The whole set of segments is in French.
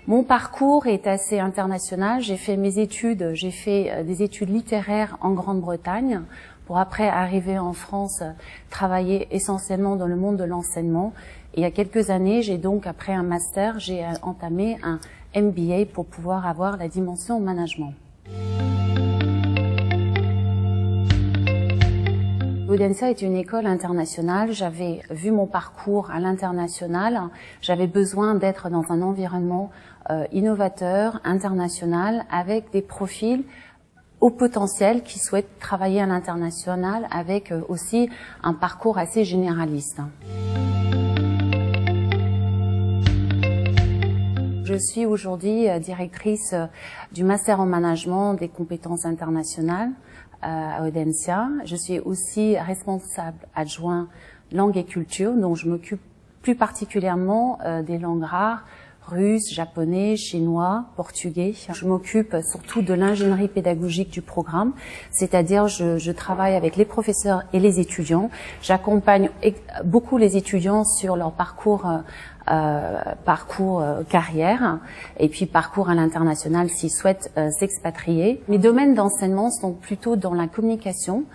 Mon parcours est assez international. J'ai fait mes études, j'ai fait des études littéraires en Grande-Bretagne pour après arriver en France, travailler essentiellement dans le monde de l'enseignement. Et il y a quelques années, j'ai donc, après un master, j'ai entamé un MBA pour pouvoir avoir la dimension management. Audencia est une école internationale. J'avais vu mon parcours à l'international. J'avais besoin d'être dans un environnement innovateur, international, avec des profils au potentiel qui souhaitent travailler à l'international, avec aussi un parcours assez généraliste. Je suis aujourd'hui directrice du Master en Management des compétences internationales à Audencia. Je suis aussi responsable adjoint langue et culture, donc je m'occupe plus particulièrement des langues rares, russe, japonais, chinois, portugais. Je m'occupe surtout de l'ingénierie pédagogique du programme, c'est-à-dire je travaille avec les professeurs et les étudiants. J'accompagne beaucoup les étudiants sur leur parcours carrière et puis parcours à l'international s'ils souhaitent s'expatrier. Mes domaines d'enseignement sont plutôt dans la communication,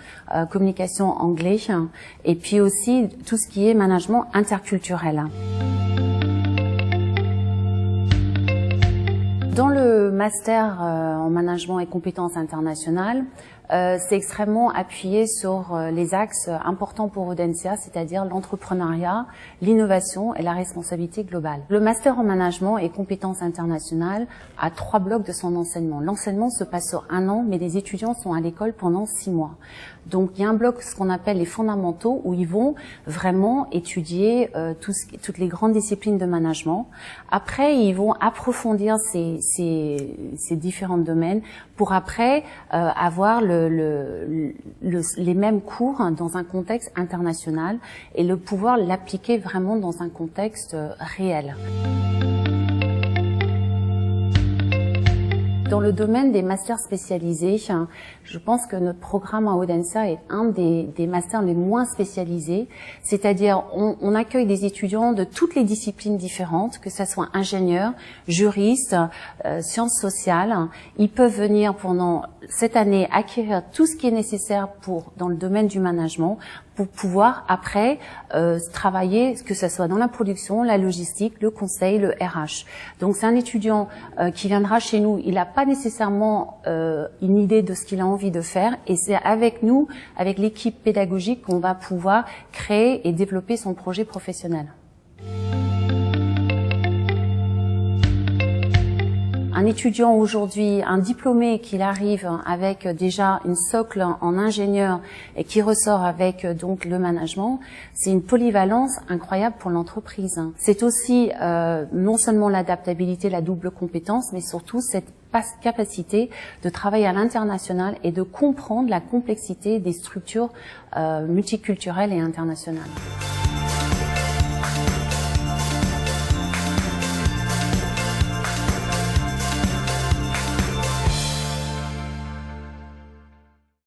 communication anglais et puis aussi tout ce qui est management interculturel. Dans le master en management et compétences internationales, c'est extrêmement appuyé sur les axes importants pour Audencia, c'est-à-dire l'entrepreneuriat, l'innovation et la responsabilité globale. Le master en management et compétences internationales a 3 blocs de son enseignement. L'enseignement se passe sur 1 an, mais les étudiants sont à l'école pendant 6 mois. Donc il y a un bloc, ce qu'on appelle les fondamentaux, où ils vont vraiment étudier toutes les grandes disciplines de management. Après, ils vont approfondir ces différents domaines pour après avoir les mêmes cours dans un contexte international et le pouvoir l'appliquer vraiment dans un contexte réel. Dans le domaine des masters spécialisés, je pense que notre programme à Audencia est un des masters les moins spécialisés, c'est-à-dire on accueille des étudiants de toutes les disciplines différentes, que ce soit ingénieurs, juristes, sciences sociales. Ils peuvent venir pendant cette année acquérir tout ce qui est nécessaire dans le domaine du management pour pouvoir après travailler, que ce soit dans la production, la logistique, le conseil, le RH. Donc c'est un étudiant qui viendra chez nous, il n'a pas nécessairement une idée de ce qu'il a envie de faire et c'est avec nous, avec l'équipe pédagogique qu'on va pouvoir créer et développer son projet professionnel. Un étudiant aujourd'hui, un diplômé qu'il arrive avec déjà une socle en ingénieur et qui ressort avec donc le management, c'est une polyvalence incroyable pour l'entreprise. C'est aussi non seulement l'adaptabilité, la double compétence, mais surtout cette capacité de travailler à l'international et de comprendre la complexité des structures multiculturelles et internationales.